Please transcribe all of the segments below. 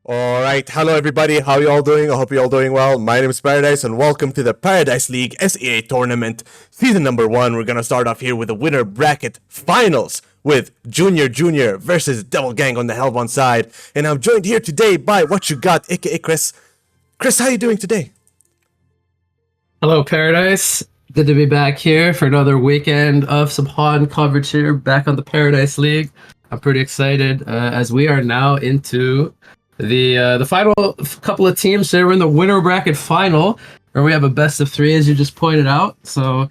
All right, hello everybody. How you all doing? I hope you all doing well. My name is Paradise, and welcome to the Paradise League SEA tournament, season number 1. We're gonna start off here with the winner bracket finals with Junior versus Devil Gang on the Hellbound side, and I'm joined here today by What You Got, aka Chris. Chris, how you doing today? Hello, Paradise. Good to be back here for another weekend of some HoN coverage here, back on the Paradise League. I'm pretty excited as we are now into the final couple of teams there. We're in the winner bracket final, where we have a best of 3, as you just pointed out. So,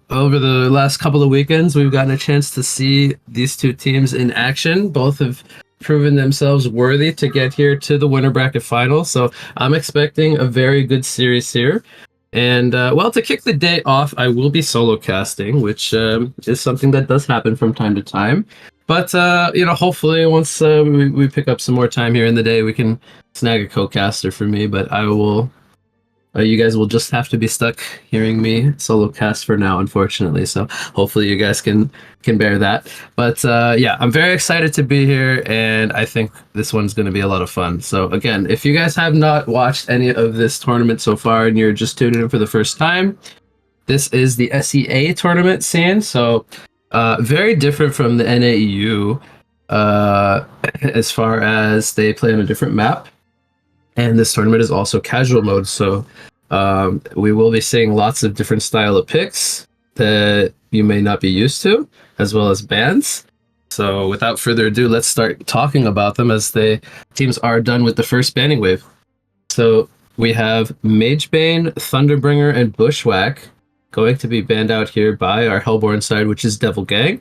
over the last couple of weekends, we've gotten a chance to see these two teams in action. Both have proven themselves worthy to get here to the winner bracket final. So I'm expecting a very good series here. And to kick the day off, I will be solo casting, which is something that does happen from time to time. But hopefully once we pick up some more time here in the day, we can snag a co-caster for me. But I will. You guys will just have to be stuck hearing me solo cast for now, unfortunately. So hopefully you guys can bear that. But I'm very excited to be here, and I think this one's going to be a lot of fun. So again, if you guys have not watched any of this tournament so far and you're just tuning in for the first time, this is the SEA tournament scene. So very different from the NAEU as far as they play on a different map. And this tournament is also casual mode, so we will be seeing lots of different style of picks that you may not be used to, as well as bans. So without further ado, let's start talking about them as the teams are done with the first banning wave. So we have Magebane, Thunderbringer, and Bushwhack going to be banned out here by our Hellborn side, which is Devil Gang.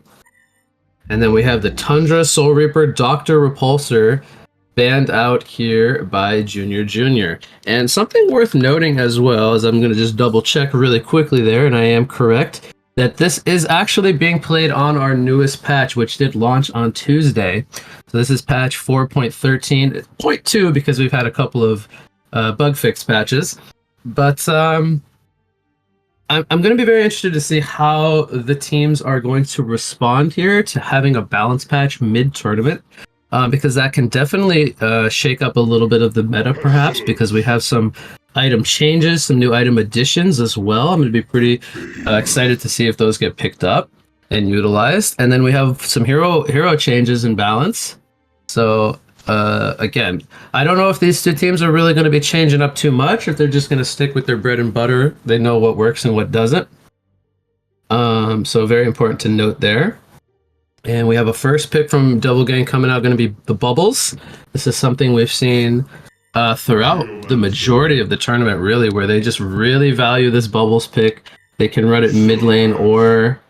And then we have the Tundra, Soul Reaper, Doctor Repulsor, banned out here by Junior. And something worth noting as well, as I'm going to just double check really quickly there, and I am correct, that this is actually being played on our newest patch, which did launch on Tuesday. So this is patch 4.13.2, because we've had a couple of bug fix patches. But I'm going to be very interested to see how the teams are going to respond here to having a balance patch mid-tournament. Because that can definitely shake up a little bit of the meta, perhaps, because we have some item changes, some new item additions as well. I'm going to be pretty excited to see if those get picked up and utilized. And then we have some hero changes in balance. So again, I don't know if these two teams are really going to be changing up too much, if they're just going to stick with their bread and butter. They know what works and what doesn't. So very important to note there. And we have a first pick from Devil Gang coming out, going to be the Bubbles. This is something we've seen throughout the majority of the tournament, really, where they just really value this Bubbles pick. They can run it mid lane or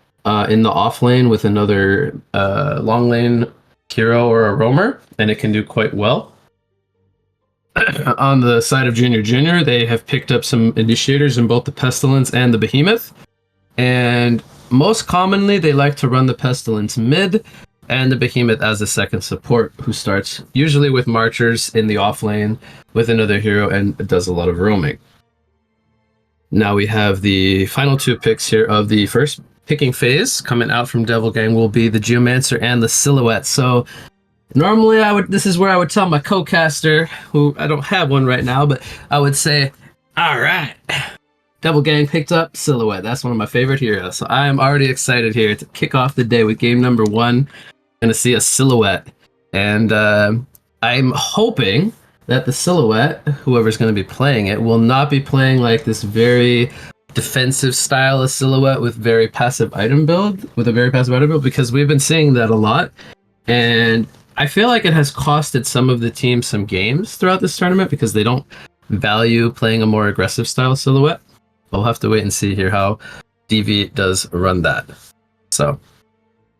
in the off lane with another long lane hero or a roamer, and it can do quite well. On the side of Junior, they have picked up some initiators in both the Pestilence and the Behemoth. And most commonly, they like to run the Pestilence mid and the Behemoth as a second support, who starts usually with Marchers in the off lane with another hero and does a lot of roaming. Now we have the final two picks here of the first picking phase. Coming out from Devil Gang will be the Geomancer and the Silhouette. So normally this is where I would tell my co-caster, who I don't have one right now, but I would say, all right, Devil Gang picked up Silhouette. That's one of my favorite heroes. So I am already excited here to kick off the day with game number 1. Going to see a Silhouette. And I'm hoping that the Silhouette, whoever's going to be playing it, will not be playing like this very defensive style of Silhouette with a very passive item build, because we've been seeing that a lot. And I feel like it has costed some of the teams some games throughout this tournament because they don't value playing a more aggressive style Silhouette. We'll have to wait and see here how DV does run that. So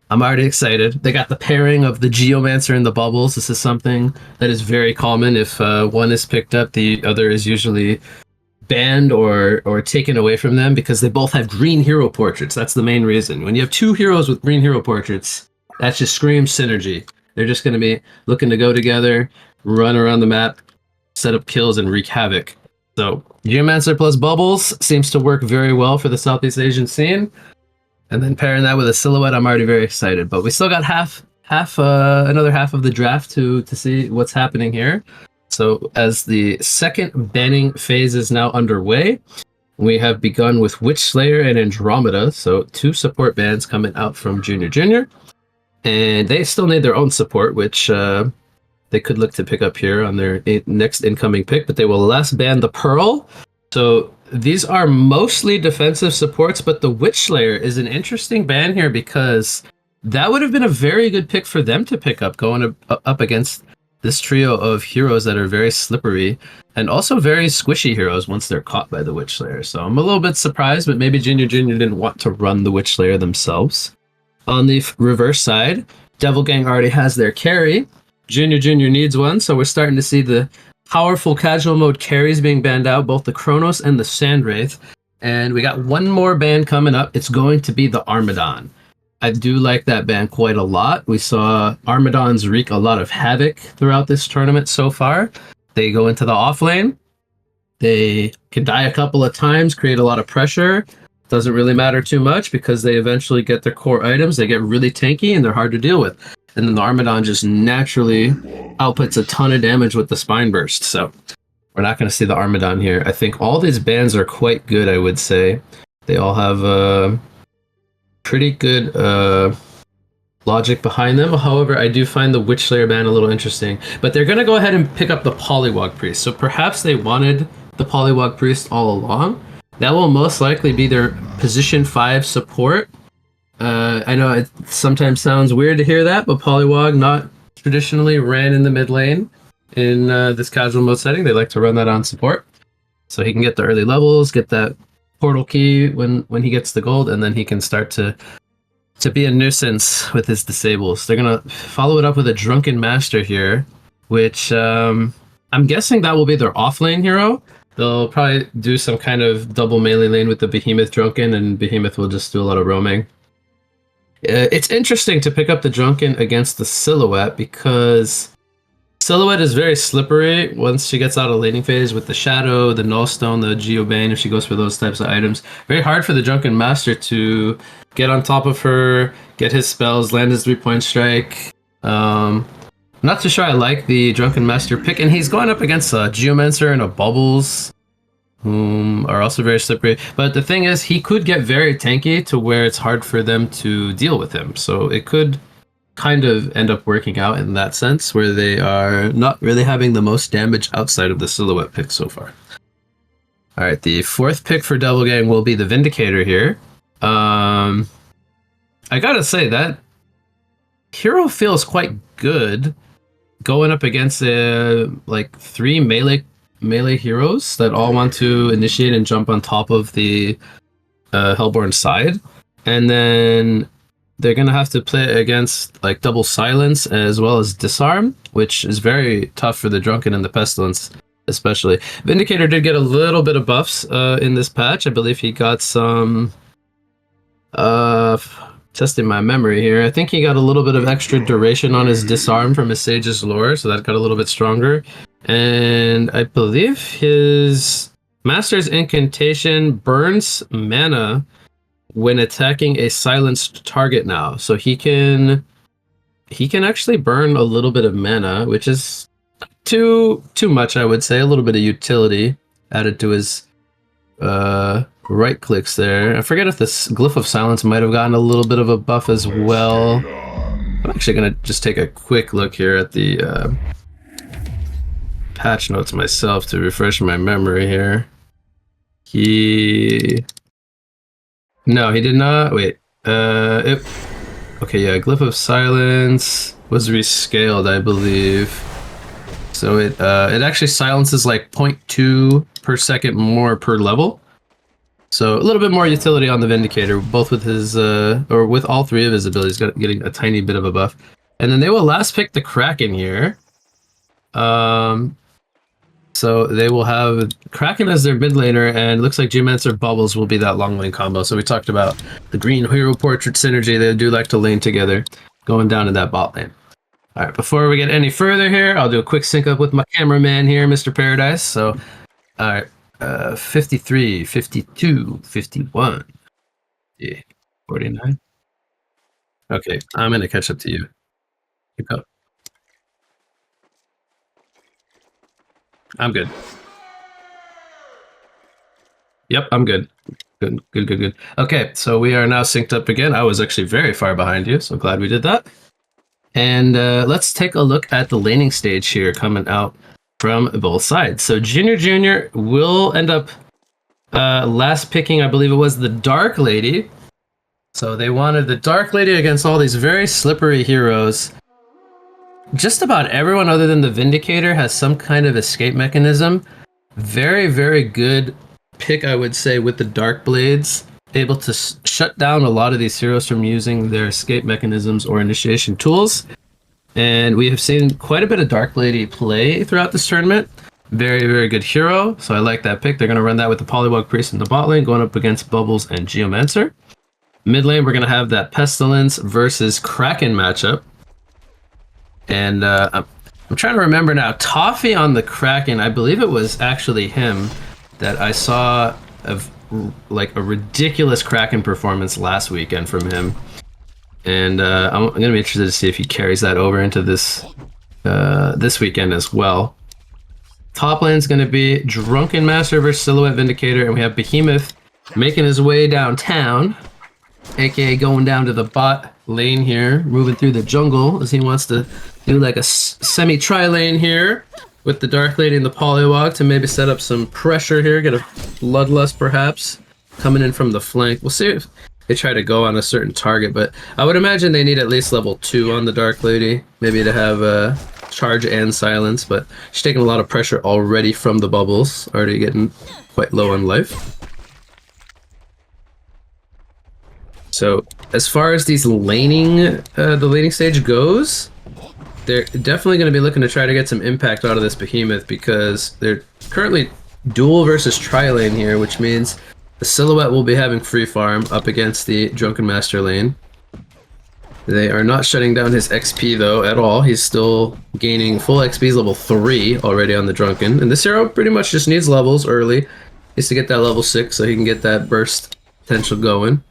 I'm already excited. They got the pairing of the Geomancer and the Bubbles. This is something that is very common. If one is picked up, the other is usually banned or taken away from them because they both have green hero portraits. That's the main reason. When you have two heroes with green hero portraits, that just screams synergy. They're just going to be looking to go together, run around the map, set up kills, and wreak havoc. So Geomancer plus Bubbles seems to work very well for the Southeast Asian scene. And then pairing that with a Silhouette, I'm already very excited. But we still got another half of the draft to see what's happening here. So, as the second banning phase is now underway, we have begun with Witch Slayer and Andromeda. So, two support bans coming out from Junior Junior. And they still need their own support, which they could look to pick up here on their next incoming pick, but they will last ban the Pearl. So these are mostly defensive supports, but the Witch Slayer is an interesting ban here because that would have been a very good pick for them to pick up going up against this trio of heroes that are very slippery and also very squishy heroes once they're caught by the Witch Slayer. So I'm a little bit surprised, but maybe Junior Junior didn't want to run the Witch Slayer themselves. On the reverse side, Devil Gang already has their carry. Junior Junior needs one, so we're starting to see the powerful casual mode carries being banned out, both the Chronos and the Sandwraith. And we got one more ban coming up. It's going to be the Armadon. I do like that ban quite a lot. We saw Armadons wreak a lot of havoc throughout this tournament so far. They go into the off lane. They can die a couple of times, create a lot of pressure. Doesn't really matter too much because they eventually get their core items. They get really tanky and they're hard to deal with. And then the Armadon just naturally outputs a ton of damage with the Spine Burst. So we're not going to see the Armadon here. I think all these bans are quite good, I would say. They all have pretty good logic behind them. However, I do find the Witch Slayer ban a little interesting. But they're going to go ahead and pick up the Polywog Priest. So perhaps they wanted the Polywog Priest all along. That will most likely be their position 5 support. I know it sometimes sounds weird to hear that, but Polywog not traditionally ran in the mid lane in this casual mode setting. They like to run that on support. So he can get the early levels, get that portal key when he gets the gold, and then he can start to be a nuisance with his disables. They're going to follow it up with a Drunken Master here, which I'm guessing that will be their off lane hero. They'll probably do some kind of double melee lane with the Behemoth Drunken, and Behemoth will just do a lot of roaming. It's interesting to pick up the Drunken against the Silhouette because Silhouette is very slippery once she gets out of laning phase with the Shadow, the Nullstone, the Geobane, if she goes for those types of items. Very hard for the Drunken Master to get on top of her, get his spells, land his 3-point strike. Not too sure I like the Drunken Master pick, and he's going up against a Geomancer and a Bubbles, whom are also very slippery. But the thing is, he could get very tanky to where it's hard for them to deal with him. So it could kind of end up working out in that sense, where they are not really having the most damage outside of the Silhouette pick so far. All right, the 4th pick for Devil Gang will be the Vindicator here. I gotta say, that hero feels quite good going up against like 3 melee heroes that all want to initiate and jump on top of the Hellborn side, and then they're gonna have to play against like double silence as well as disarm, which is very tough for the Drunken and the Pestilence especially. Vindicator did get a little bit of buffs in this patch. I believe he got some testing my memory here. I think he got a little bit of extra duration on his disarm from his Sage's Lore, so that got a little bit stronger. And I believe his Master's Incantation burns mana when attacking a silenced target now. So he can actually burn a little bit of mana, which is too much, I would say. A little bit of utility added to his right clicks there. I forget if this Glyph of Silence might have gotten a little bit of a buff as well. I'm actually going to just take a quick look here at the patch notes myself to refresh my memory here. No, he did not. Wait. Okay, yeah, Glyph of Silence was rescaled, I believe. So it actually silences like 0.2 per second more per level. So a little bit more utility on the Vindicator, both with his or with all 3 of his abilities, getting a tiny bit of a buff. And then they will last pick the Kraken here. So they will have Kraken as their mid laner, and it looks like Geomancer Bubbles will be that long lane combo. So we talked about the green hero portrait synergy. They do like to lane together, going down in that bot lane. All right, before we get any further here, I'll do a quick sync up with my cameraman here, Mr. Paradise. So, all right, 53, 52, 51, 49. Okay, I'm going to catch up to you. Keep up. I'm good. Yep, I'm good. Good. Okay, so we are now synced up again. I was actually very far behind you, so glad we did that. And let's take a look at the laning stage here coming out from both sides. So Junior will end up last picking, I believe it was the Dark Lady. So they wanted the Dark Lady against all these very slippery heroes. Just about everyone other than the Vindicator has some kind of escape mechanism. Very good pick, I would say, with the Dark Blades. Able to shut down a lot of these heroes from using their escape mechanisms or initiation tools. And we have seen quite a bit of Dark Lady play throughout this tournament. Very good hero, so I like that pick. They're going to run that with the Polywog Priest in the bot lane, going up against Bubbles and Geomancer. Mid lane, we're going to have that Pestilence versus Kraken matchup. And I'm trying to remember now. Toffee on the Kraken, I believe it was actually him that I saw of like a ridiculous Kraken performance last weekend from him. And I'm going to be interested to see if he carries that over into this weekend as well. Top lane is going to be Drunken Master versus Silhouette Vindicator, and we have Behemoth making his way downtown, aka going down to the bot lane here, moving through the jungle as he wants to do like a semi-tri lane here with the Dark Lady and the Polywog to maybe set up some pressure here, get a Bloodlust perhaps coming in from the flank. We'll see if they try to go on a certain target, but I would imagine they need at least level 2 on the Dark Lady, maybe to have charge and silence, but she's taking a lot of pressure already from the Bubbles, already getting quite low on life. So as far as these laning, the laning stage goes, they're definitely going to be looking to try to get some impact out of this Behemoth because they're currently dual versus tri-lane here, which means the Silhouette will be having free farm up against the Drunken Master lane. They are not shutting down his XP though at all. He's still gaining full XP. He's level 3 already on the Drunken. And this hero pretty much just needs levels early. Needs to get that level 6 so he can get that burst potential going.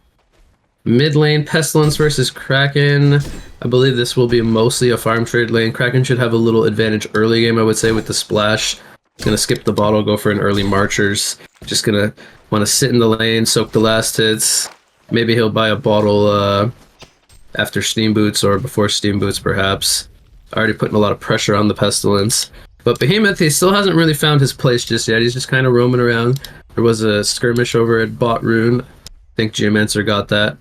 Mid lane, Pestilence versus Kraken. I believe this will be mostly a farm trade lane. Kraken should have a little advantage early game, I would say, with the splash. He's going to skip the bottle, go for an early Marchers. Just going to want to sit in the lane, soak the last hits. Maybe he'll buy a bottle after Steam Boots or before Steam Boots, perhaps. Already putting a lot of pressure on the Pestilence. But Behemoth, he still hasn't really found his place just yet. He's just kind of roaming around. There was a skirmish over at Bot Rune. I think Geomancer got that.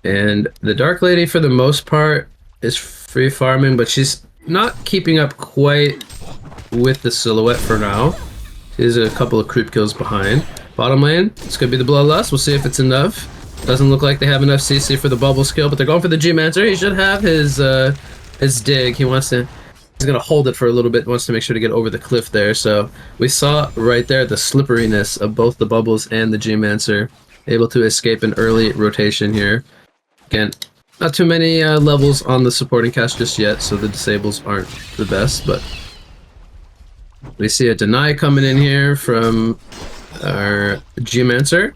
And the Dark Lady, for the most part, is free farming, but she's not keeping up quite with the Silhouette for now. She's a couple of creep kills behind. Bottom lane, it's going to be the Bloodlust. We'll see if it's enough. Doesn't look like they have enough CC for the bubble skill, but they're going for the Geomancer. He should have his dig. He's going to hold it for a little bit, wants to make sure to get over the cliff there. So we saw right there the slipperiness of both the Bubbles and the Geomancer, able to escape an early rotation here. Again, not too many levels on the supporting cast just yet, so the disables aren't the best, but we see a deny coming in here from our Geomancer.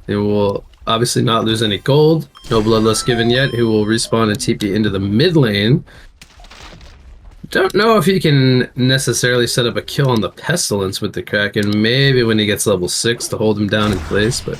He will obviously not lose any gold. No Bloodlust given yet. He will respawn and TP into the mid lane. Don't know if he can necessarily set up a kill on the Pestilence with the Kraken. Maybe when he gets level 6 to hold him down in place, but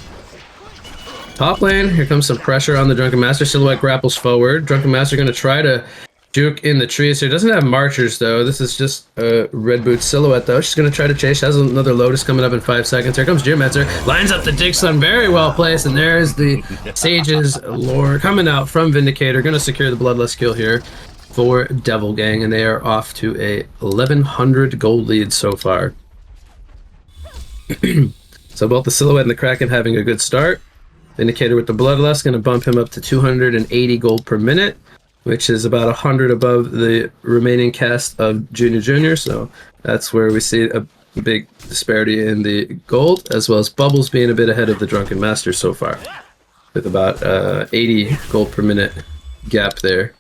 top lane, here comes some pressure on the Drunken Master. Silhouette grapples forward. Drunken Master going to try to juke in the trees here. Doesn't have Marchers, though. This is just a Red Boot Silhouette, though. She's going to try to chase. Has another Lotus coming up in 5 seconds. Here comes Geomancer. Lines up the Dig Stun very well placed, and there's the Sage's Lore coming out from Vindicator. Going to secure the Bloodlust kill here for Devil Gang, and they are off to a 1,100 gold lead so far. So both the Silhouette and the Kraken having a good start. Vindicator with the Bloodlust going to bump him up to 280 gold per minute, which is about 100 above the remaining cast of Junior, so that's where we see a big disparity in the gold, as well as Bubbles being a bit ahead of the Drunken Master so far, with about 80 gold per minute gap there.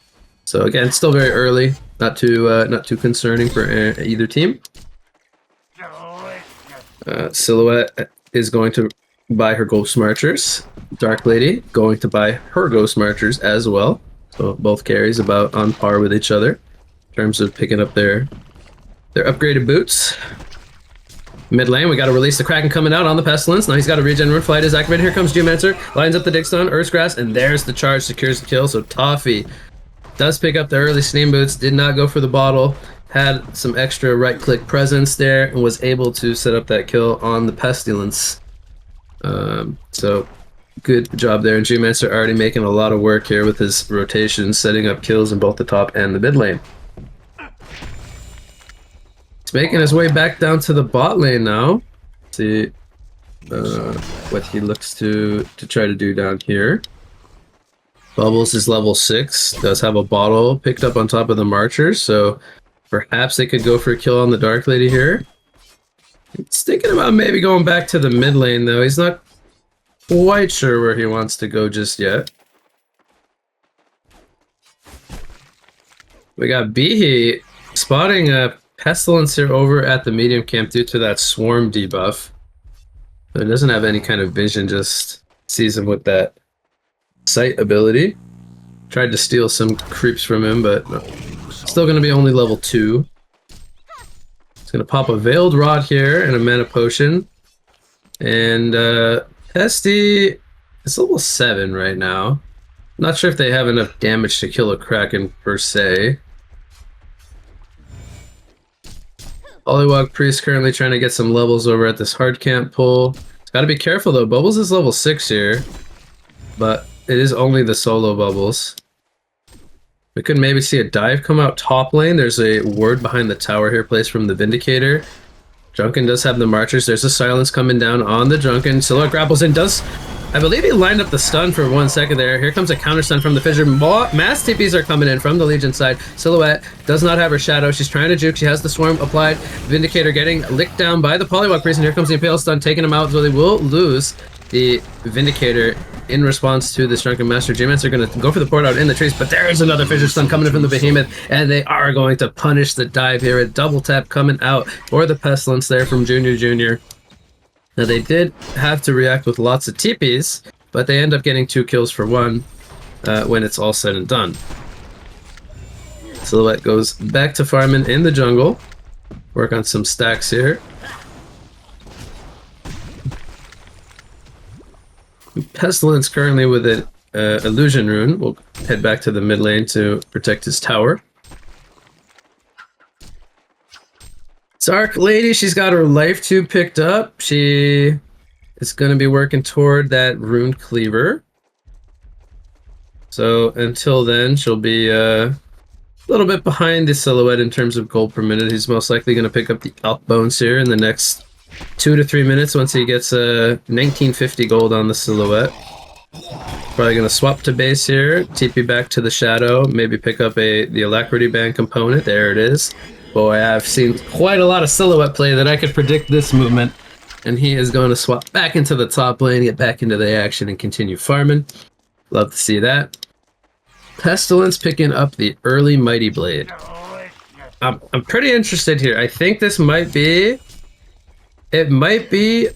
So again, still very early, not too concerning for either team. Silhouette is going to buy her Ghost Marchers. Dark Lady going to buy her Ghost Marchers as well. So both carries about on par with each other. terms of picking up their upgraded boots. Mid lane, we got to release the Kraken coming out on the Pestilence. Now he's got a regen rune. Flight is activated. Here comes Geomancer. Lines up the Digstone, Earth's Grass, and there's the charge. Secures the kill. So Toffee does pick up the early Steam Boots. Did not go for the bottle. Had some extra right-click presence there and was able to set up that kill on the Pestilence. So good job there. And Geomancer already making a lot of work here with his rotation, setting up kills in both the top and the mid lane. He's making his way back down to the bot lane now. See what he looks to try to do down here. Bubbles is level 6, does have a bottle picked up on top of the Marchers, so perhaps they could go for a kill on the Dark Lady here. He's thinking about maybe going back to the mid lane though. He's not quite sure where he wants to go just yet. We got Bihi spotting a Pestilence here over at the medium camp due to that swarm debuff. So it doesn't have any kind of vision, just sees him with that sight ability. Tried to steal some creeps from him, but no. Still going to be only level 2. It's going to pop a Veiled Rod here and a Mana Potion. And Pesty is level 7 right now. Not sure if they have enough damage to kill a Kraken per se. Pollywog Priest currently trying to get some levels over at this hard camp pull. Got to be careful though. Bubbles is level 6 here, but it is only the solo Bubbles. We could maybe see a dive come out top lane. There's a ward behind the tower here placed from the Vindicator. Drunken does have the Marchers. There's a silence coming down on the Drunken. Silhouette grapples in. I believe he lined up the stun for 1 second there. Here comes a counter stun from the Fissure. Mass TPs are coming in from the Legion side. Silhouette does not have her shadow. She's trying to juke. She has the swarm applied. Vindicator getting licked down by the Pollywog Priest. And here comes the Impale stun, taking him out. So they will lose the Vindicator in response to this Drunken Master. J-Mans are going to go for the port out in the trees. But there's another Fissure stun coming in from the Behemoth. And they are going to punish the dive here. A double tap coming out for the Pestilence there from Junior. Now they did have to react with lots of TPs, but they end up getting 2 kills for 1 when it's all said and done. Silhouette goes back to farming in the jungle. Work on some stacks here. Pestilence currently with an illusion rune. We'll head back to the mid lane to protect his tower. Dark Lady, she's got her life tube picked up. She is going to be working toward that rune cleaver. So until then, she'll be a little bit behind the Silhouette in terms of gold per minute. He's most likely going to pick up the Elk Bones here in the next 2 to 3 minutes once he gets 1950 gold on the Silhouette. Probably going to swap to base here, TP back to the Shadow, maybe pick up the Alacrity Band component. There it is. Boy, I've seen quite a lot of Silhouette play that I could predict this movement. And he is going to swap back into the top lane, get back into the action, and continue farming. Love to see that. Pestilence picking up the early Mighty Blade. I'm pretty interested here. I think this might be... It might be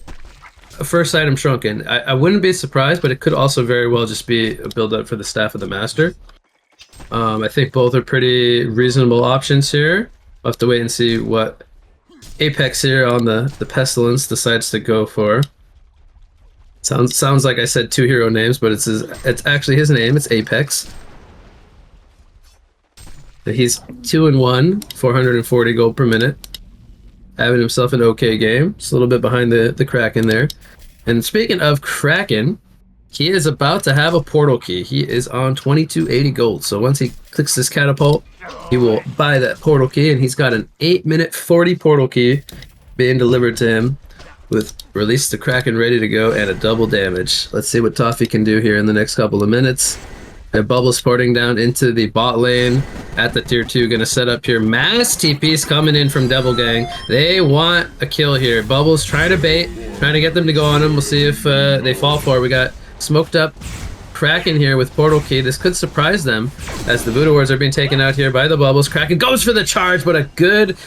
a first item Shrunken. I wouldn't be surprised, but it could also very well just be a build-up for the Staff of the Master. I think both are pretty reasonable options here. We'll have to wait and see what Apex here on the Pestilence decides to go for. Sounds like I said 2 hero names, but it's actually his name. It's Apex. He's 2-1, 440 gold per minute. Having himself an okay game. Just a little bit behind the Kraken there. And speaking of Kraken, he is about to have a portal key. He is on 2280 gold. So once he clicks this catapult, he will buy that portal key, and he's got an 8-minute 40 portal key being delivered to him with Release the Kraken ready to go and a double damage. Let's see what Toffee can do here in the next couple of minutes. And Bubble sporting down into the bot lane at the tier 2. Gonna set up here. Mass TPs coming in from Devil Gang. They want a kill here. Bubbles trying to bait, trying to get them to go on him. We'll see if they fall for it. We got smoked up Kraken here with portal key. This could surprise them as the Voodoo Wards are being taken out here by the Bubbles. Kraken goes for the charge, but a good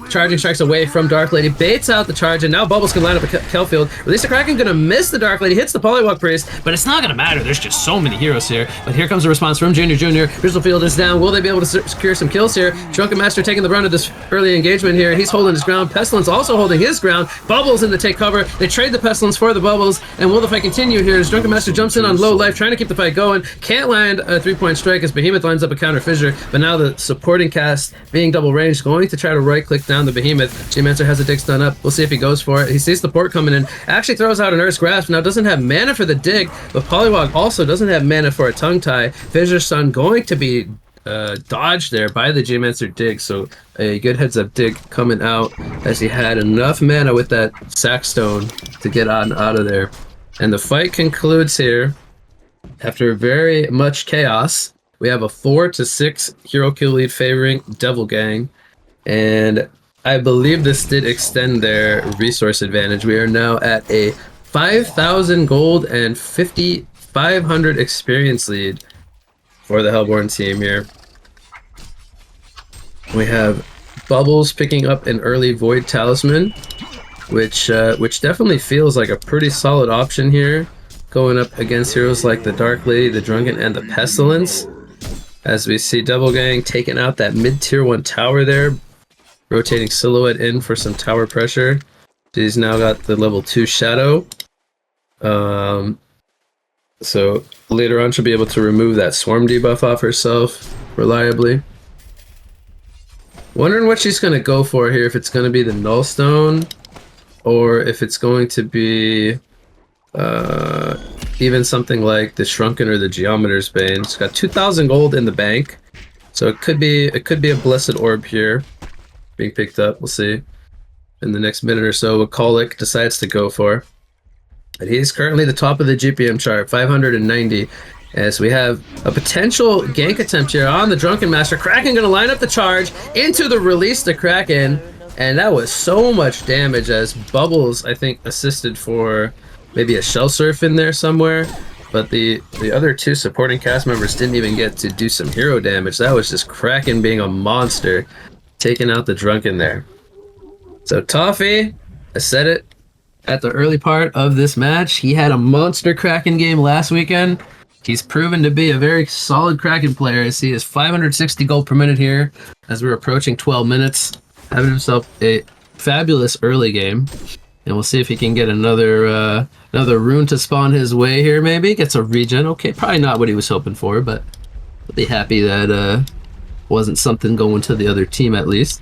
Charging strikes away from Dark Lady, baits out the charge, and now Bubbles can line up a Kelfield. Release the Kraken, gonna miss the Dark Lady, hits the Polywog Priest, but it's not gonna matter. There's just so many heroes here. But here comes a response from Junior. Crystal Field is down. Will they be able to secure some kills here? Drunken Master taking the brunt of this early engagement here. He's holding his ground. Pestilence also holding his ground. Bubbles in to take cover. They trade the Pestilence for the Bubbles, and will the fight continue here as Drunken Master jumps in on low life, trying to keep the fight going. Can't land a 3-point strike as Behemoth lines up a counter fissure, but now the supporting cast being double ranged, going to try to right click down the Behemoth. Geomancer has a dig stun up. We'll see if he goes for it. He sees the port coming in, actually throws out an Earth's Grasp. Now doesn't have mana for the dig, but Polywog also doesn't have mana for a tongue tie. Fissure Stun going to be dodged there by the Geomancer dig, so a good heads up dig coming out as he had enough mana with that Sackstone to get on out of there. And the fight concludes here after very much chaos. We have a 4-6 hero kill lead favoring Devil Gang, and I believe this did extend their resource advantage. We are now at a 5,000 gold and 5,500 experience lead for the Hellborn team here. We have Bubbles picking up an early Void Talisman, which definitely feels like a pretty solid option here, going up against heroes like the Dark Lady, the Drunken, and the Pestilence. As we see Devil Gang taking out that mid-tier 1 tower there, rotating Silhouette in for some tower pressure. She's now got the level 2 Shadow. So later on she'll be able to remove that Swarm debuff off herself reliably. Wondering what she's going to go for here, if it's going to be the Nullstone, or if it's going to be even something like the Shrunken or the Geometer's Bane. It's got 2,000 gold in the bank, so it could be a Blessed Orb here being picked up. We'll see in the next minute or so what Kolic decides to go for. But he's currently the top of the GPM chart, 590. As we have a potential gank attempt here on the Drunken Master. Kraken gonna line up the charge into the release to Kraken, and that was so much damage as Bubbles, I think, assisted for maybe a Shell Surf in there somewhere, but the other two supporting cast members didn't even get to do some hero damage. That was just Kraken being a monster, taking out the Drunken there. So Toffee, I said it at the early part of this match, he had a monster Kraken game last weekend. He's proven to be a very solid Kraken player. I see his 560 gold per minute here as we're approaching 12 minutes, having himself a fabulous early game. And we'll see if he can get another rune to spawn his way here, maybe. Gets a regen. Okay, probably not what he was hoping for, but I'll be happy that wasn't something going to the other team at least.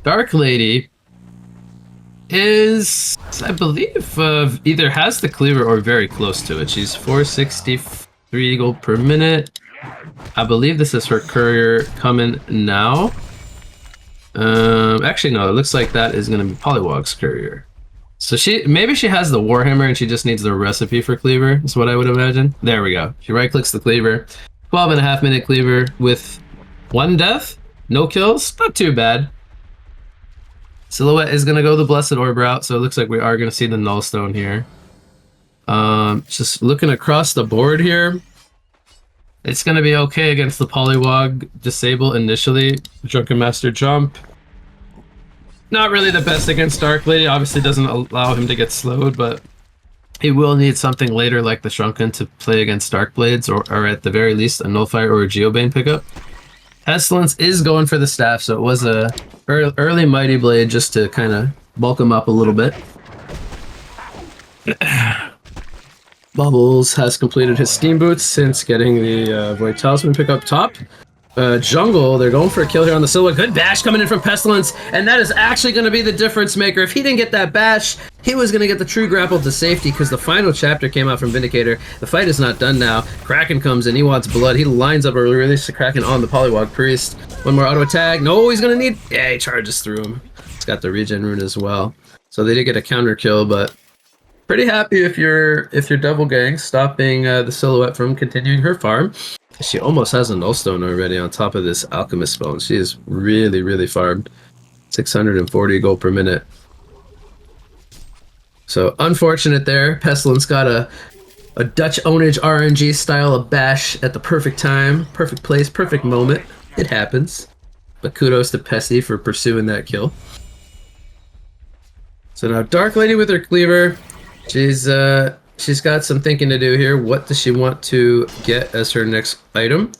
Dark Lady is, I believe, either has the cleaver or very close to it. She's 463 gold per minute. I believe this is her courier coming now. Actually, no, it looks like that is going to be Polywog's courier. So maybe she has the Warhammer and she just needs the recipe for cleaver, is what I would imagine. There we go. She right-clicks the cleaver. 12.5 minute cleaver with 1 death, no kills, not too bad. Silhouette is going to go the Blessed Orb route, so it looks like we are going to see the Nullstone here. Just looking across the board here, it's going to be okay against the Polywog Disable initially. Drunken Master Jump. Not really the best against Dark Lady. Obviously doesn't allow him to get slowed, but he will need something later like the Shrunken to play against Dark Blades, or at the very least a Nullfire or a Geobane pickup. Pestilence is going for the staff, so it was a early Mighty Blade just to kind of bulk him up a little bit. Bubbles has completed his Steam Boots since getting the Void Talisman pick up top. Jungle, they're going for a kill here on the Silhouette. Good bash coming in from Pestilence, and that is actually going to be the difference maker. If he didn't get that bash, he was going to get the true grapple to safety because the final chapter came out from Vindicator. The fight is not done now. Kraken comes in. He wants blood. He lines up a release to Kraken on the Polywog Priest. One more auto attack. No, he's going to need... Yeah, he charges through him. It's got the regen rune as well. So they did get a counter kill, but pretty happy if you're Devil Gang, stopping the Silhouette from continuing her farm. She almost has a Nullstone already on top of this Alchemist Bone. She is really, really farmed. 640 gold per minute. So unfortunate there. Pestilence got a Dutch ownage RNG style of bash at the perfect time, perfect place, perfect moment. It happens. but kudos to Pessy for pursuing that kill. So now Dark Lady with her cleaver, she's got some thinking to do here. What does she want to get as her next item?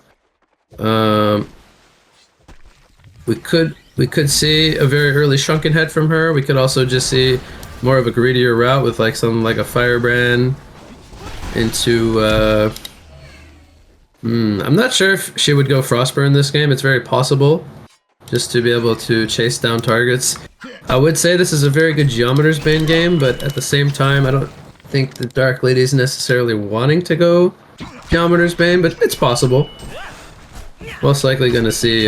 We could see a very early Shrunken Head from her. We could also just see more of a greedier route with like something like a Firebrand into I'm not sure if she would go Frostburn this game. It's very possible, just to be able to chase down targets. I would say this is a very good Geometer's Bane game, but at the same time, I don't think the Dark Lady is necessarily wanting to go Geometer's Bane, but it's possible. Most likely going to see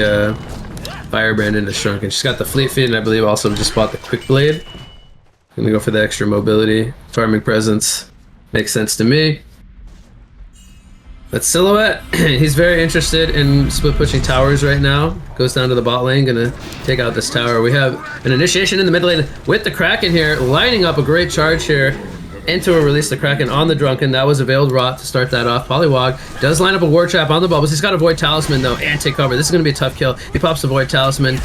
Firebrand into Shrunken. She's got the Fleet Feet, and I believe also just bought the Quick Blade. Gonna go for the extra mobility. Farming presence makes sense to me. But Silhouette, he's very interested in split pushing towers right now. Goes down to the bot lane, gonna take out this tower. We have an initiation in the mid lane with the Kraken here, lining up a great charge here into a release the Kraken on the Drunken. That was a Veiled Rot to start that off. Polywog does line up a War Trap on the bubbles. He's got a Void Talisman though, and take cover. This is gonna be a tough kill. He pops the Void Talisman,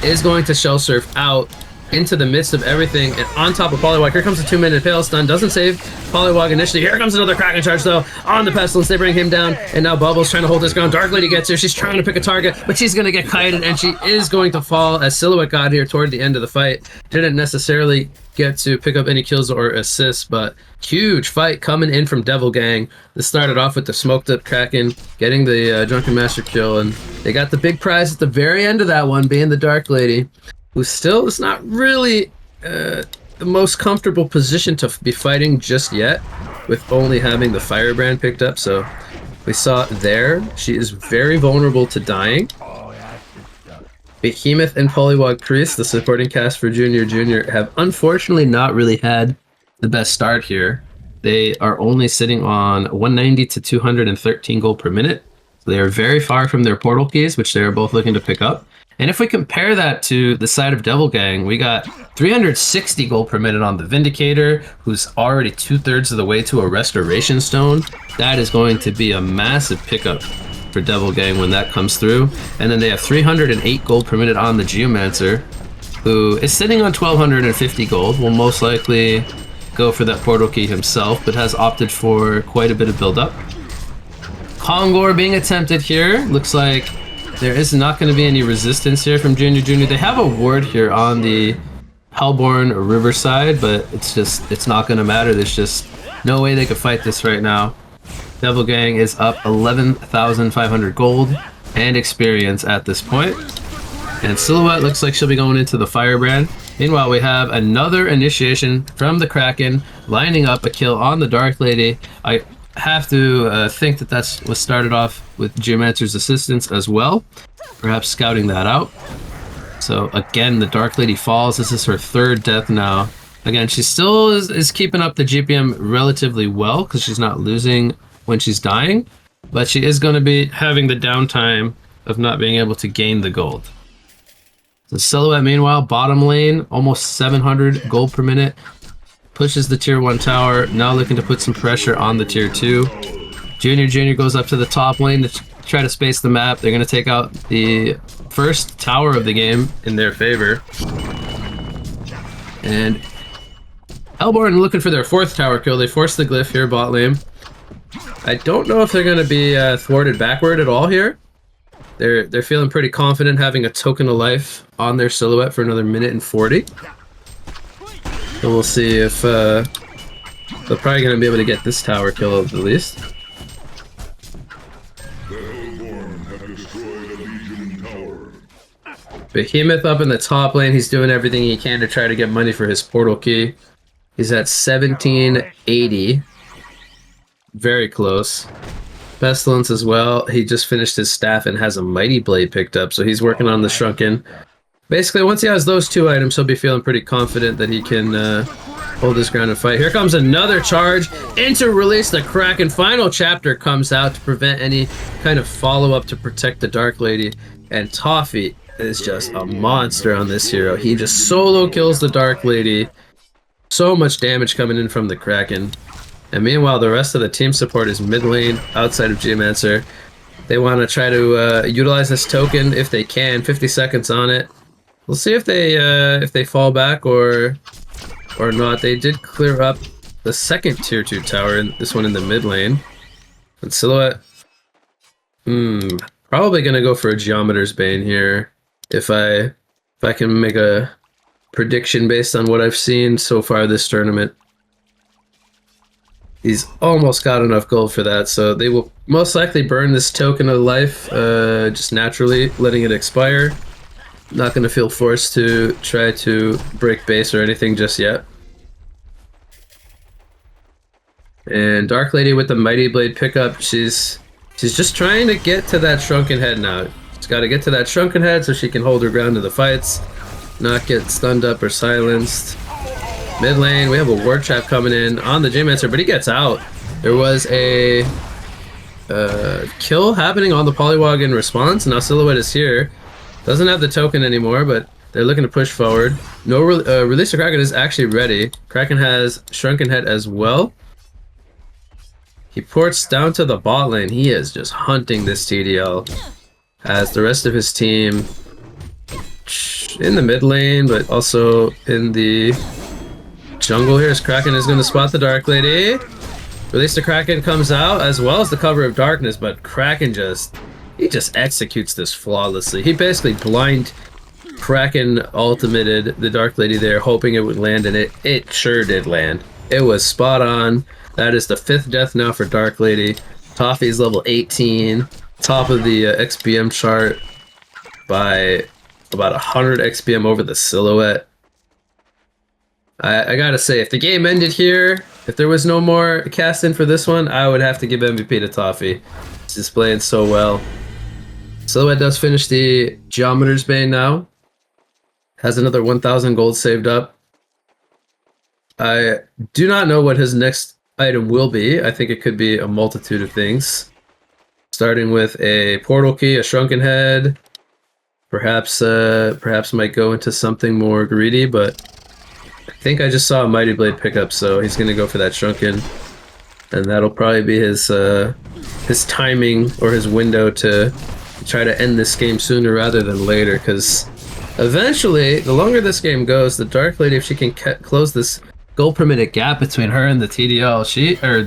is going to Shell Surf out into the midst of everything, and on top of Polywog, here comes the 2-minute Pale Stun, doesn't save Polywog initially. Here comes another Kraken charge though, on the Pestilence, they bring him down, and now Bubbles trying to hold his ground. Dark Lady gets here, she's trying to pick a target, but she's gonna get kited, and she is going to fall as Silhouette got here toward the end of the fight. Didn't necessarily get to pick up any kills or assists, but huge fight coming in from Devil Gang. This started off with the smoked up Kraken, getting the Drunken Master kill, and they got the big prize at the very end of that one, being the Dark Lady, who still is not really the most comfortable position to be fighting just yet, with only having the Firebrand picked up. So we saw there, she is very vulnerable to dying. Behemoth and Polywog Priest, the supporting cast for Junior, have unfortunately not really had the best start here. They are only sitting on 190 to 213 gold per minute. So they are very far from their portal keys, which they are both looking to pick up. And if we compare that to the side of Devil Gang, we got 360 gold per minute on the Vindicator, who's already 2/3 of the way to a Restoration Stone. That is going to be a massive pickup for Devil Gang when that comes through. And then they have 308 gold per minute on the Geomancer, who is sitting on 1,250 gold, will most likely go for that portal key himself, but has opted for quite a bit of build-up. Kongor being attempted here. Looks like there is not going to be any resistance here from Junior. They have a ward here on the Hellborn Riverside, but it's not going to matter. There's just no way they could fight this right now. Devil Gang is up 11,500 gold and experience at this point. And Silhouette looks like she'll be going into the Firebrand. Meanwhile, we have another initiation from the Kraken, lining up a kill on the Dark Lady. I have to think that was started off with Geomancer's assistance as well, perhaps scouting that out. So again, the Dark Lady falls. This is her third death now. Again, she still is keeping up the GPM relatively well because she's not losing when she's dying, but she is going to be having the downtime of not being able to gain the gold. The Silhouette, meanwhile, bottom lane, almost 700 gold per minute. Pushes the tier 1 tower, now looking to put some pressure on the tier 2. Junior goes up to the top lane to try to space the map. They're going to take out the first tower of the game in their favor. And Hellborn looking for their 4th tower kill. They force the glyph here, bot lane. I don't know if they're going to be thwarted backward at all here. They're feeling pretty confident having a token of life on their Silhouette for another minute and 40. So we'll see if they're probably going to be able to get this tower kill at least. Behemoth up in the top lane. He's doing everything he can to try to get money for his portal key. He's at 1780. Very close. Pestilence as well. He just finished his staff and has a Mighty Blade picked up, so he's working on the Shrunken. Basically, once he has those 2 items, he'll be feeling pretty confident that he can hold his ground and fight. Here comes another charge into release the Kraken. Final chapter comes out to prevent any kind of follow-up to protect the Dark Lady. And Toffee is just a monster on this hero. He just solo kills the Dark Lady. So much damage coming in from the Kraken. And meanwhile, the rest of the team support is mid lane, outside of Geomancer. They want to try to utilize this token if they can. 50 seconds on it. We'll see if they fall back or not. They did clear up the second tier 2 tower, this one in the mid lane. And Silhouette, probably gonna go for a Geometer's Bane here. If I can make a prediction based on what I've seen so far this tournament. He's almost got enough gold for that, so they will most likely burn this token of life just naturally, letting it expire. Not going to feel forced to try to break base or anything just yet. And Dark Lady with the Mighty Blade pickup, she's just trying to get to that Shrunken Head now. She's got to get to that Shrunken Head so she can hold her ground in the fights, not get stunned up or silenced. Mid lane, we have a Ward Trap coming in on the J-Mancer, but he gets out. There was a kill happening on the Polywog in response. Now Silhouette is here. Doesn't have the token anymore, but they're looking to push forward. No Release the Kraken is actually ready. Kraken has Shrunken Head as well. He ports down to the bot lane. He is just hunting this TDL. As the rest of his team in the mid lane, but also in the jungle here, as Kraken is going to spot the Dark Lady. Release the Kraken comes out, as well as the Cover of Darkness, but Kraken just executes this flawlessly. He basically blind Kraken ultimated the Dark Lady there, hoping it would land, and it sure did land. It was spot on. That is the 5th death now for Dark Lady. Toffee's level 18, top of the XPM chart by about 100 XPM over the Silhouette. I gotta say, if the game ended here, if there was no more cast in for this one, I would have to give MVP to Toffee. He's playing so well. Silhouette does finish the Geometer's Bane now. Has another 1,000 gold saved up. I do not know what his next item will be. I think it could be a multitude of things. Starting with a Portal Key, a Shrunken Head. Perhaps might go into something more greedy, but I think I just saw a Mighty Blade pickup, so he's gonna go for that Shrunken, and that'll probably be his timing or his window to try to end this game sooner rather than later. Because eventually, the longer this game goes, the Dark Lady, if she can close this gold per minute gap between her and the TDL,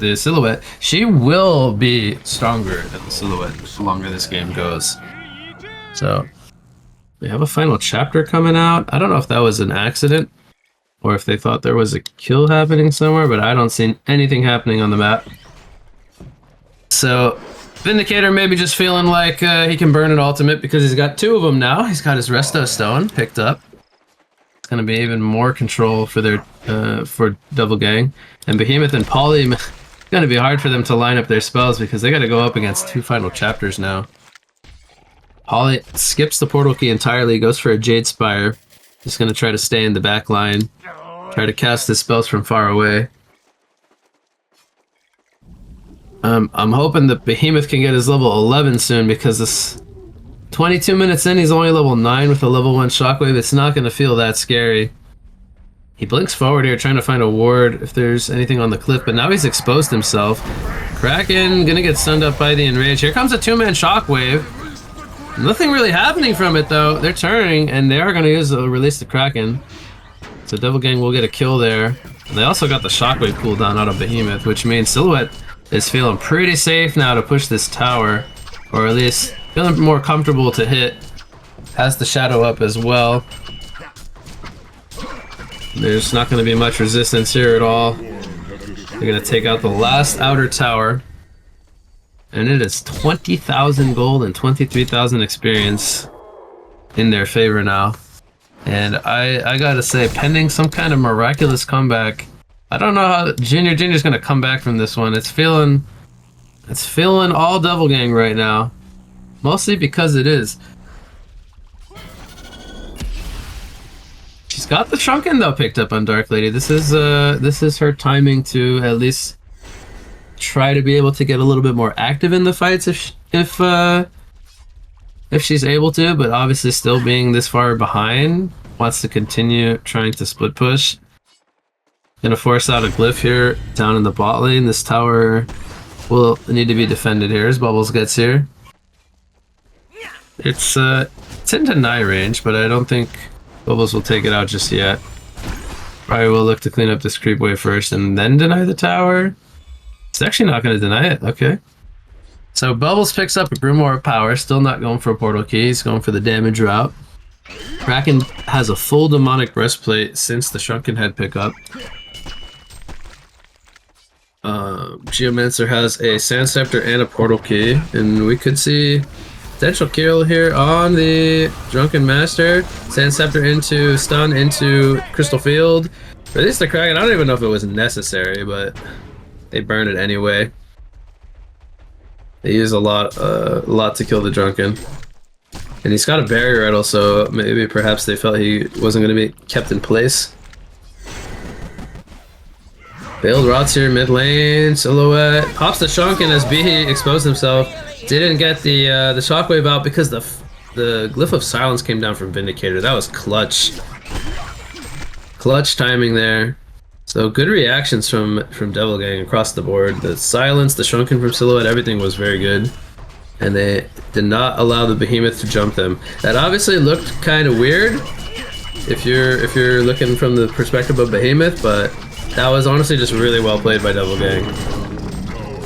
the Silhouette, she will be stronger than the Silhouette the longer this game goes. So we have a final chapter coming out. I don't know if that was an accident or if they thought there was a kill happening somewhere, but I don't see anything happening on the map. So Vindicator maybe just feeling like he can burn an ultimate because he's got 2 of them now. He's got his Resto Stone picked up. It's going to be even more control for their for Double Gang. And Behemoth and Poly, it's going to be hard for them to line up their spells because they got to go up against 2 final chapters now. Poly skips the Portal Key entirely, goes for a Jade Spire. Just going to try to stay in the back line. Try to cast his spells from far away. I'm hoping that Behemoth can get his level 11 soon, because this 22 minutes in, he's only level 9 with a level 1 Shockwave. It's not going to feel that scary. He blinks forward here, trying to find a ward if there's anything on the cliff, but now he's exposed himself. Kraken going to get stunned up by the Enrage. Here comes a 2-man Shockwave. Nothing really happening from it, though. They're turning, and they are going to use Release the Kraken. So Double Gang will get a kill there. They also got the Shockwave cooldown out of Behemoth, which means Silhouette is feeling pretty safe now to push this tower, or at least feeling more comfortable to hit. Has the Shadow up as well. There's not going to be much resistance here at all. They're going to take out the last outer tower. And it is 20,000 gold and 23,000 experience in their favor now. And I gotta say, pending some kind of miraculous comeback, I don't know how Junior's gonna come back from this one. It's feeling all Double Gang right now. Mostly because it is. She's got the Shrunken though picked up on Dark Lady. This is her timing to at least try to be able to get a little bit more active in the fights if she's able to, but obviously still being this far behind, wants to continue trying to split push. Gonna force out a glyph here down in the bot lane. This tower will need to be defended here as Bubbles gets here. It's in deny range, but I don't think Bubbles will take it out just yet. Probably will look to clean up this creep wave first and then deny the tower. It's actually not going to deny it. Okay. So Bubbles picks up a Grimoire of Power, still not going for a portal key, he's going for the damage route. Kraken has a full demonic breastplate since the Shrunken Head pickup. Geomancer has a Sand Scepter and a portal key, and we could see potential kill here on the Drunken Master. Sand Scepter into stun into Crystal Field. Or at least the Kraken, I don't even know if it was necessary, but they burn it anyway. They use a lot to kill the Drunken. And he's got a barrier idol, so maybe perhaps they felt he wasn't going to be kept in place. Veiled Rots here mid lane, Silhouette pops the Shrunken as Bihi exposed himself. Didn't get the shockwave out because the Glyph of Silence came down from Vindicator. That was clutch. Clutch timing there. So good reactions from Devil Gang across the board. The Silence, the Shrunken from Silhouette, everything was very good. And they did not allow the Behemoth to jump them. That obviously looked kind of weird if you're looking from the perspective of Behemoth, but that was honestly just really well played by Devil Gang.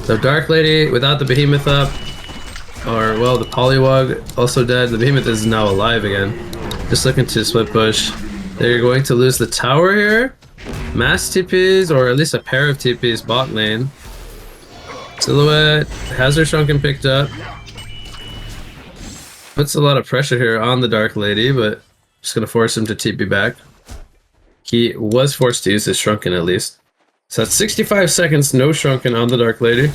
So Dark Lady without the Behemoth up, or well, the Poliwag also dead. The Behemoth is now alive again. Just looking to split push. They're going to lose the tower here. Mass TPs, or at least a pair of TPs bot lane. Silhouette has her Shrunken picked up. Puts a lot of pressure here on the Dark Lady, but just gonna force him to TP back. He was forced to use his Shrunken at least. So that's 65 seconds, no Shrunken on the Dark Lady.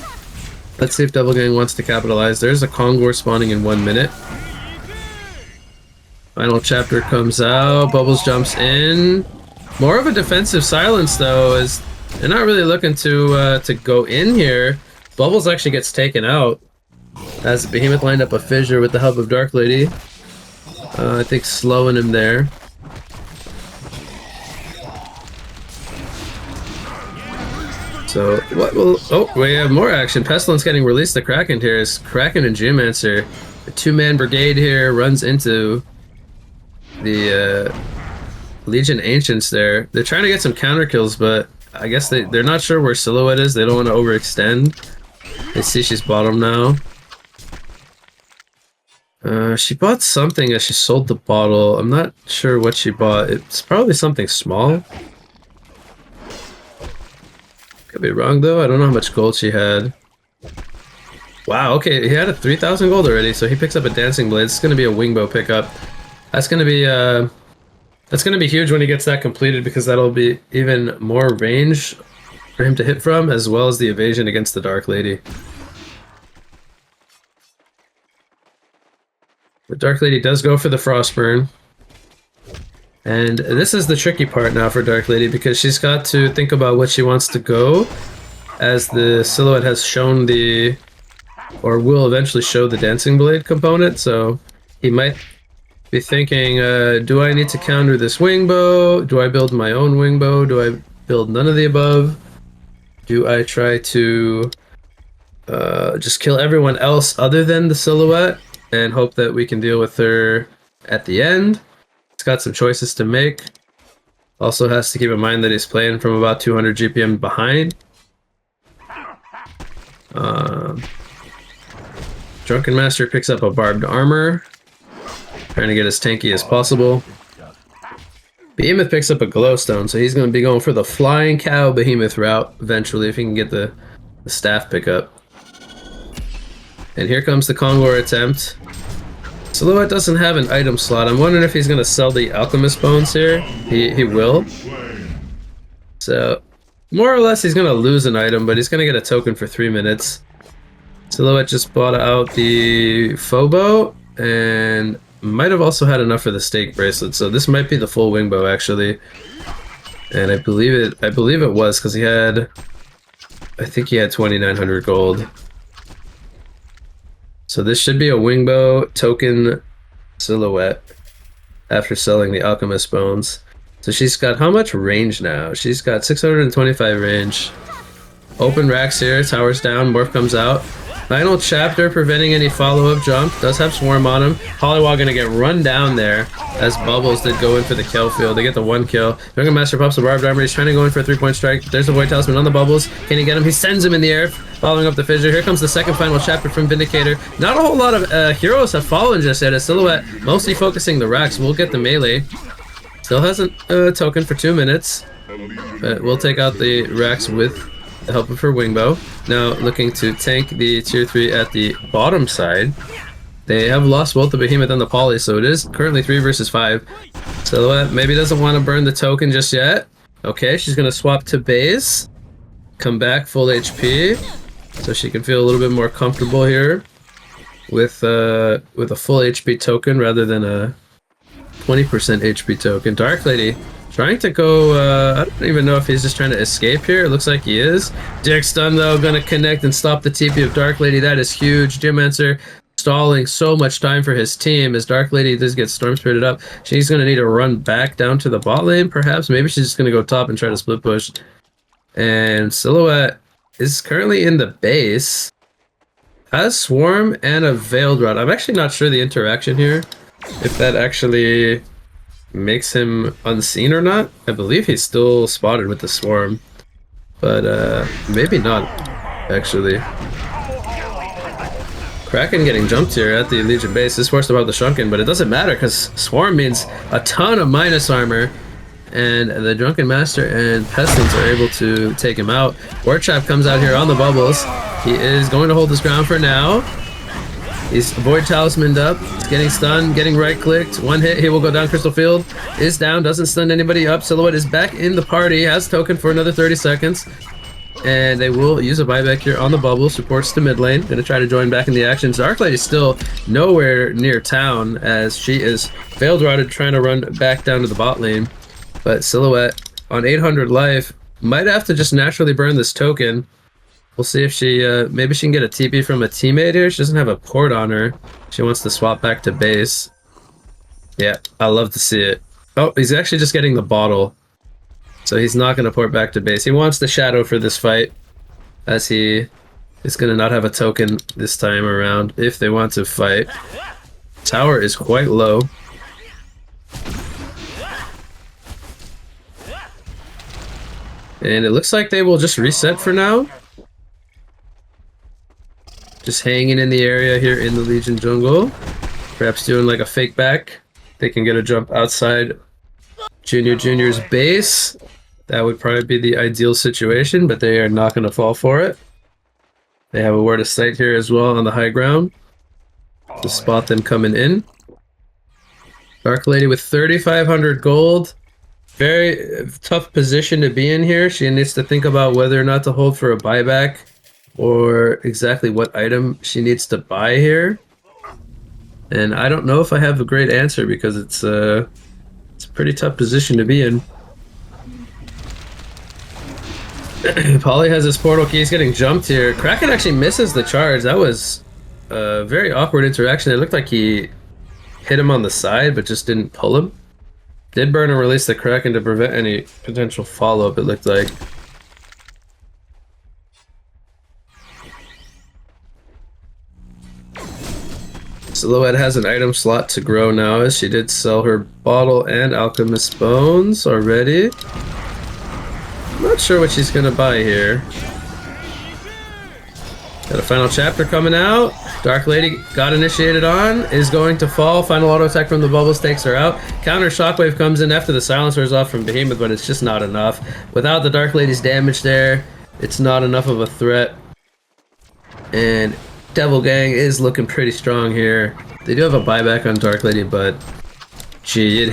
Let's see if Devil Gang wants to capitalize. There's a Kongor spawning in 1 minute. Final chapter comes out, Bubbles jumps in. More of a defensive silence though, as they're not really looking to go in here. Bubbles actually gets taken out as Behemoth lined up a fissure with the help of Dark Lady. I think slowing him there. So what will... Oh, we have more action. Pestilence getting released. The Kraken here is Kraken and Geomancer. The two-man brigade here runs into the Legion Ancients there. They're trying to get some counter kills, but I guess they're not sure where Silhouette is. They don't want to overextend. They see she's bottom now. She bought something as she sold the bottle. I'm not sure what she bought. It's probably something small. Could be wrong though. I don't know how much gold she had. Wow, okay, he had a 3,000 gold already, so he picks up a Dancing Blade. It's gonna be a Wingbow pickup. That's gonna be huge when he gets that completed, because that'll be even more range for him to hit from, as well as the evasion against the Dark Lady. The Dark Lady does go for the Frostburn. And this is the tricky part now for Dark Lady, because she's got to think about what she wants to go, as the Silhouette has shown the... or will eventually show the Dancing Blade component, so he might be thinking, do I need to counter this Wingbow? Do I build my own Wingbow? Do I build none of the above? Do I try to just kill everyone else other than the Silhouette and hope that we can deal with her at the end? He's got some choices to make. Also has to keep in mind that he's playing from about 200 GPM behind. Drunken Master picks up a Barbed Armor, trying to get as tanky as possible. Behemoth picks up a Glowstone, so he's going to be going for the Flying Cow Behemoth route eventually if he can get the staff pickup. And here comes the Kongor attempt. Silhouette doesn't have an item slot. I'm wondering if he's going to sell the Alchemist Bones here. He will. So, more or less he's going to lose an item, but he's going to get a token for 3 minutes. Silhouette just bought out the Phobo, and might have also had enough for the Stake Bracelet, so this might be the full Wingbow actually. And I believe it was, because I think he had 2,900 gold. So this should be a Wingbow token Silhouette after selling the Alchemist Bones. So she's got how much range now? She's got 625 range. Open racks here, towers down, Morph comes out. Final chapter preventing any follow-up jump. Does have Swarm on him. Poliwag gonna get run down there as Bubbles did go in for the kill field. They get the 1 kill. Dragon Master pops the barbed armor. He's trying to go in for a 3-point strike. There's the Void Talisman on the Bubbles. Can he get him? He sends him in the air, following up the fissure. Here comes the second final chapter from Vindicator. Not a whole lot of heroes have fallen just yet. A Silhouette mostly focusing the Rex. We'll get the melee. Still hasn't token for 2 minutes. But we'll take out the Rex with the help of her Wingbow. Now looking to tank the tier 3 at the bottom side. They have lost both the Behemoth and the Poly, so it is currently 3 versus 5. Silhouette maybe doesn't want to burn the token just yet. Okay, she's going to swap to base. Come back full HP. So she can feel a little bit more comfortable here with a full HP token rather than a 20% HP token. Dark Lady trying to go, I don't even know if he's just trying to escape here. It looks like he is. Dick Stun, though, gonna connect and stop the TP of Dark Lady. That is huge. Geomancer stalling so much time for his team as Dark Lady does get Storm Spirited up. She's gonna need to run back down to the bot lane, perhaps. Maybe she's just gonna go top and try to split push. And Silhouette is currently in the base. Has Swarm and a Veiled Rod. I'm actually not sure the interaction here, if that actually makes him unseen or not. I believe he's still spotted with the Swarm, but maybe not actually. Kraken getting jumped here at the Legion base is forced above the Shrunken, but it doesn't matter because Swarm means a ton of minus armor, and the Drunken Master and Pestilence are able to take him out. War Trap comes out here on the Bubbles. He is going to hold his ground for now. He's Void Talismaned up. He's getting stunned, getting right-clicked. 1 hit, he will go down. Crystal Field is down, doesn't stun anybody up. Silhouette is back in the party, has token for another 30 seconds. And they will use a buyback here on the Bubble. Supports the mid lane. Gonna try to join back in the action. Dark Lady is still nowhere near town as she is Veiled Rotted trying to run back down to the bot lane. But Silhouette on 800 life might have to just naturally burn this token. We'll see if she, maybe she can get a TP from a teammate here. She doesn't have a port on her. She wants to swap back to base. Yeah, I love to see it. Oh, he's actually just getting the bottle. So he's not going to port back to base. He wants the Shadow for this fight, as he is going to not have a token this time around if they want to fight. Tower is quite low. And it looks like they will just reset for now. Just hanging in the area here in the Legion jungle. Perhaps doing like a fake back. They can get a jump outside Junior's base. That would probably be the ideal situation, but they are not going to fall for it. They have a word of sight here as well on the high ground to spot them coming in. Dark Lady with 3,500 gold. Very tough position to be in here. She needs to think about whether or not to hold for a buyback or exactly what item she needs to buy here. And I don't know if I have a great answer because it's a pretty tough position to be in. Polly has his portal key. He's getting jumped here. Kraken actually misses the charge. That was a very awkward interaction. It looked like he hit him on the side but just didn't pull him. Did burn and release the Kraken to prevent any potential follow-up, it looked like. Silhouette has an item slot to grow now as she did sell her bottle and Alchemist Bones already. I'm not sure what she's gonna buy here. Got a final chapter coming out. Dark Lady got initiated on, is going to fall. Final auto attack from the Bubbles takes her out. Counter Shockwave comes in after the silencer is off from Behemoth, but it's just not enough. Without the Dark Lady's damage there, it's not enough of a threat. And Devil Gang is looking pretty strong here. They do have a buyback on Dark Lady, but gee, you'd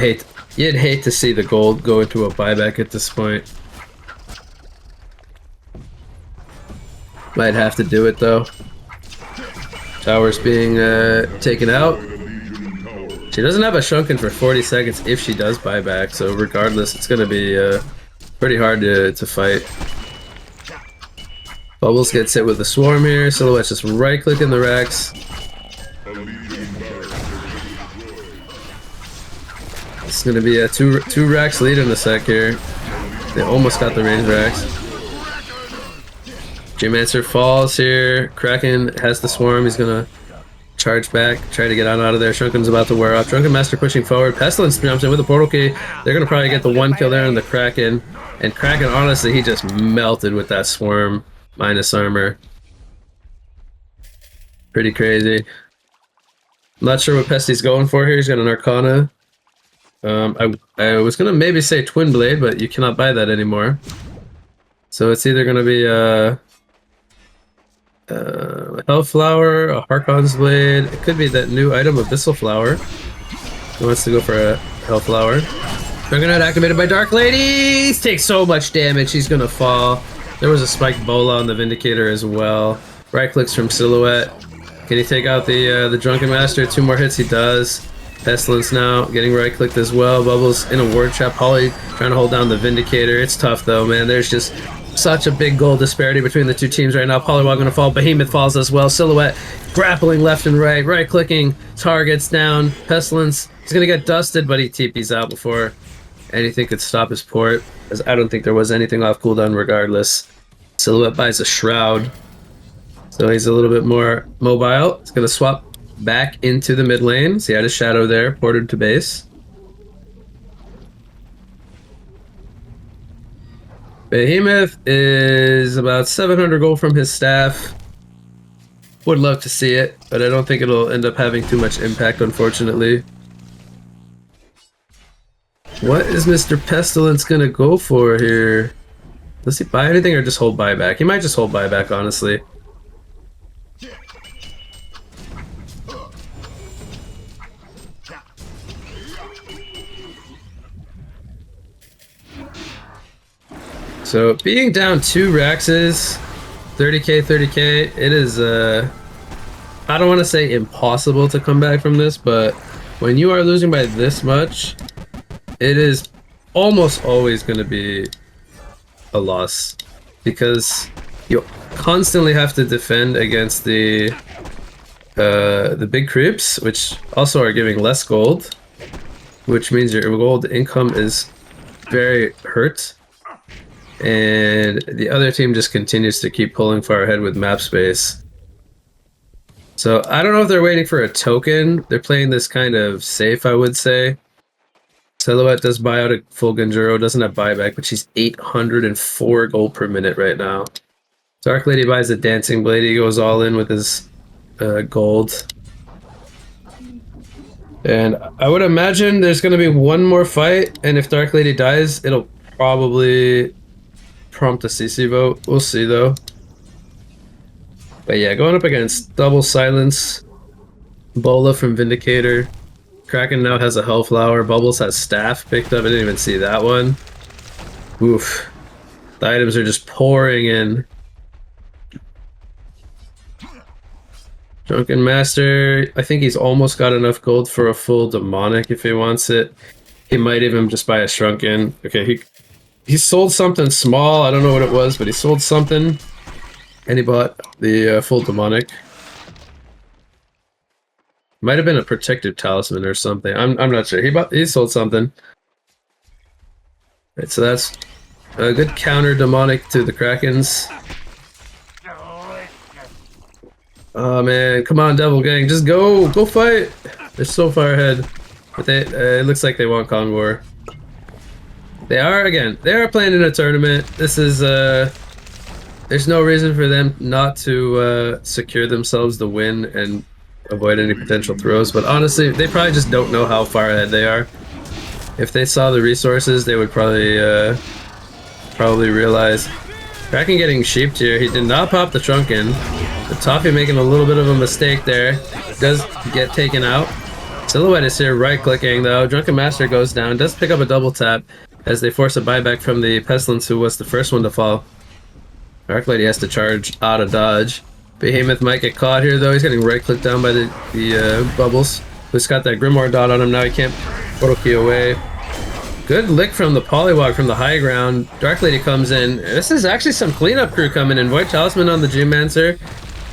hate to see the gold go into a buyback at this point. Might have to do it though. Tower's being taken out. She doesn't have a Shrunken for 40 seconds if she does buy back, so regardless, it's gonna be pretty hard to fight. Bubbles gets hit with the Swarm here. Silhouette's just right-clicking the Rex. It's gonna be a two Rex lead in a sec here. They almost got the range Rex. Geomancer falls here. Kraken has the swarm. He's gonna charge back, try to get out of there. Shrunken's about to wear off. Drunken Master pushing forward. Pestilence jumps in with a portal key. They're gonna probably get the 1 kill there on the Kraken. And Kraken, honestly, he just melted with that swarm minus armor. Pretty crazy. I'm not sure what Pesty's going for here. He's got an Arcana. I was gonna maybe say Twin Blade, but you cannot buy that anymore. So it's either gonna be a Hellflower, a Harkon's Blade. It could be that new item, Abyssal Flower. He wants to go for a Hellflower. Juggernaut activated by Dark Lady. Takes so much damage. He's gonna fall. There was a spiked Bola on the Vindicator as well. Right clicks from Silhouette. Can he take out the Drunken Master? 2 more hits. He does. Pestilence now getting right clicked as well. Bubbles in a ward trap. Holly trying to hold down the Vindicator. It's tough though, man. There's just such a big goal disparity between the two teams right now. Polywog gonna fall. Behemoth falls as well. Silhouette grappling left and right. Right clicking. Targets down. Pestilence. He's gonna get dusted, but he TP's out before anything could stop his port. As I don't think there was anything off cooldown regardless. Silhouette buys a Shroud. So he's a little bit more mobile. He's gonna swap back into the mid lane. So he had his Shadow there, ported to base. Behemoth is about 700 gold from his staff. Would love to see it, but I don't think it'll end up having too much impact, unfortunately. What is Mr. Pestilence gonna go for here? Does he buy anything or just hold buyback? He might just hold buyback, honestly. So being down 2 Raxes, 30k, 30k, it is, I don't want to say impossible to come back from this, but when you are losing by this much, it is almost always going to be a loss, because you constantly have to defend against the big creeps, which also are giving less gold, which means your gold income is very hurt. And the other team just continues to keep pulling far ahead with map space. So I don't know if they're waiting for a token. They're playing this kind of safe, I would say. Silhouette does buy out a full Ganjuro, doesn't have buyback, but she's 804 gold per minute right now. Dark Lady buys a Dancing Blade. He goes all in with his gold. And I would imagine there's going to be one more fight, and if Dark Lady dies, it'll probably prompt a CC vote. We'll see though. But yeah, going up against Double Silence, Bola from Vindicator. Kraken now has a Hellflower. Bubbles has Staff picked up. I didn't even see that one. Oof. The items are just pouring in. Drunken Master, I think he's almost got enough gold for a full Demonic if he wants it. He might even just buy a Shrunken. Okay, he sold something small. I don't know what it was, but he sold something. And he bought the full Demonic. Might have been a Protective Talisman or something. I'm not sure. He sold something. Right, so that's a good counter Demonic to the Krakens. Oh man, come on Devil Gang, just go fight. They're so far ahead. But it looks like they want Convor. They are playing in a tournament. This is there's no reason for them not to secure themselves the win and avoid any potential throws, but honestly, they probably just don't know how far ahead they are. If they saw the resources, they would probably realize. Kraken getting sheeped here. He did not pop the Trunken. The Toffee making a little bit of a mistake there. Does get taken out. Silhouette is here right-clicking though. Drunken Master goes down. Does pick up a double tap as they force a buyback from the Pestilence, who was the first one to fall. Dark Lady has to charge out of dodge. Behemoth might get caught here though. He's getting right-clicked down by the Bubbles. Who's got that Grimoire dot on him now. He can't photo key away. Good lick from the Polywog from the high ground. Dark Lady comes in. This is actually some cleanup crew coming in. Void Talisman on the Geomancer.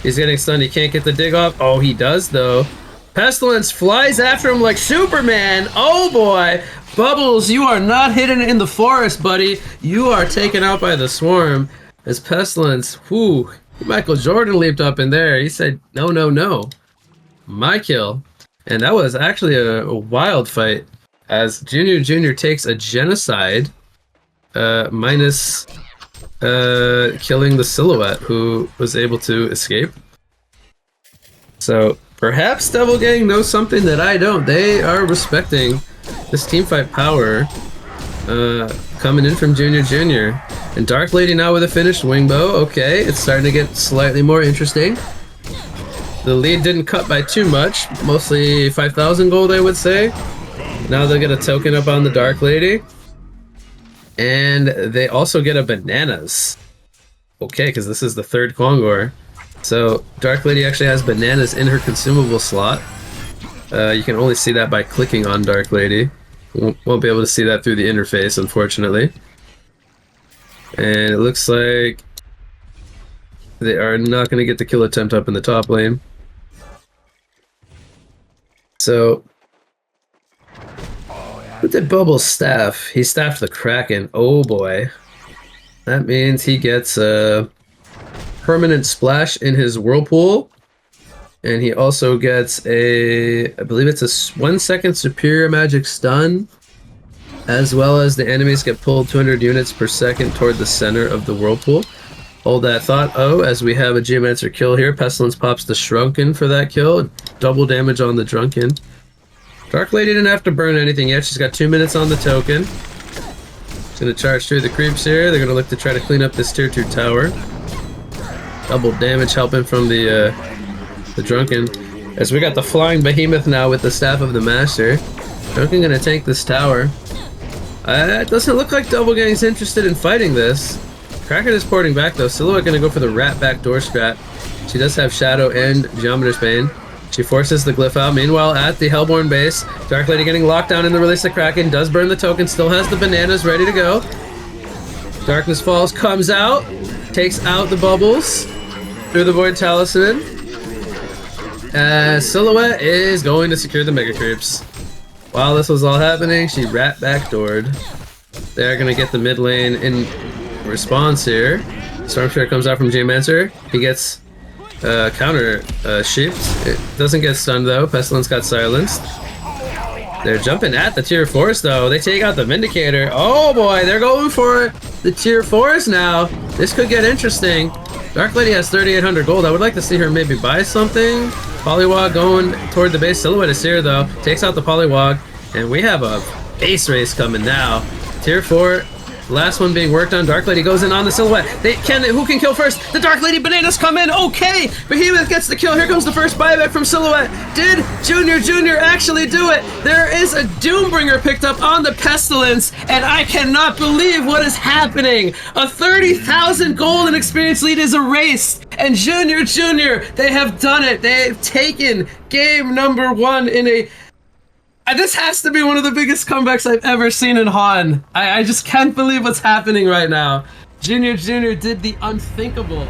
He's getting stunned. He can't get the dig off. Oh, he does though. Pestilence flies after him like Superman. Oh boy. Bubbles, you are not hidden in the forest, buddy. You are taken out by the swarm. As Pestilence, whoo, Michael Jordan leaped up in there. He said, no, no, no. My kill. And that was actually a wild fight as Junior takes a genocide minus killing the Silhouette, who was able to escape. So perhaps Devil Gang knows something that I don't. They are respecting this teamfight power coming in from Junior. And Dark Lady now with a finished wing bow. Okay, it's starting to get slightly more interesting. The lead didn't cut by too much, mostly 5,000 gold, I would say. Now they'll get a token up on the Dark Lady. And they also get a bananas. Okay, because this is the third Kongor. So Dark Lady actually has bananas in her consumable slot. You can only see that by clicking on Dark Lady. Won't be able to see that through the interface, unfortunately. And it looks like they are not going to get the kill attempt up in the top lane. So, what did Bubbles staff? He staffed the Kraken. Oh boy. That means he gets a permanent splash in his Whirlpool. And he also gets a, I believe it's a 1 second superior magic stun. As well as the enemies get pulled 200 units per second toward the center of the Whirlpool. Hold that thought, as we have a Geomancer kill here. Pestilence pops the Shrunken for that kill. Double damage on the Drunken. Dark Lady didn't have to burn anything yet. She's got 2 minutes on the token. She's going to charge through the creeps here. They're going to look to try to clean up this tier 2 tower. Double damage helping from the Drunken. As we got the Flying Behemoth now with the Staff of the Master. Drunken going to tank this tower. It doesn't look like Double Gang's interested in fighting this. Kraken is porting back though. Silhouette gonna go for the rat backdoor strat. She does have Shadow and Geometer's Bane. She forces the glyph out. Meanwhile, at the Hellborn base, Dark Lady getting locked down in the release of Kraken. Does burn the token. Still has the bananas ready to go. Darkness Falls comes out. Takes out the bubbles through the Void Talisman. Silhouette is going to secure the Mega Creeps. While this was all happening, she rat backdoored. They're gonna get the mid lane in response here. Stormshare comes out from Geomancer. He gets counter shift. It doesn't get stunned though. Pestilence got silenced. They're jumping at the tier 4s though. They take out the Vindicator. Oh boy, they're going for the tier 4s now. This could get interesting. Dark Lady has 3,800 gold. I would like to see her maybe buy something. Polywog going toward the base. Silhouette is here though. Takes out the Polywog. And we have a base race coming now. Tier 4. Last one being worked on. Dark Lady goes in on the Silhouette. Who can kill first? The Dark Lady bananas come in. Okay, Behemoth gets the kill. Here comes the first buyback from Silhouette. Did Junior actually do it? There is a Doombringer picked up on the Pestilence, and I cannot believe what is happening. A 30,000 gold and experience lead is erased, and Junior, they have done it. They've taken game number 1 in a... This has to be one of the biggest comebacks I've ever seen in HoN. I just can't believe what's happening right now. Junior did the unthinkable.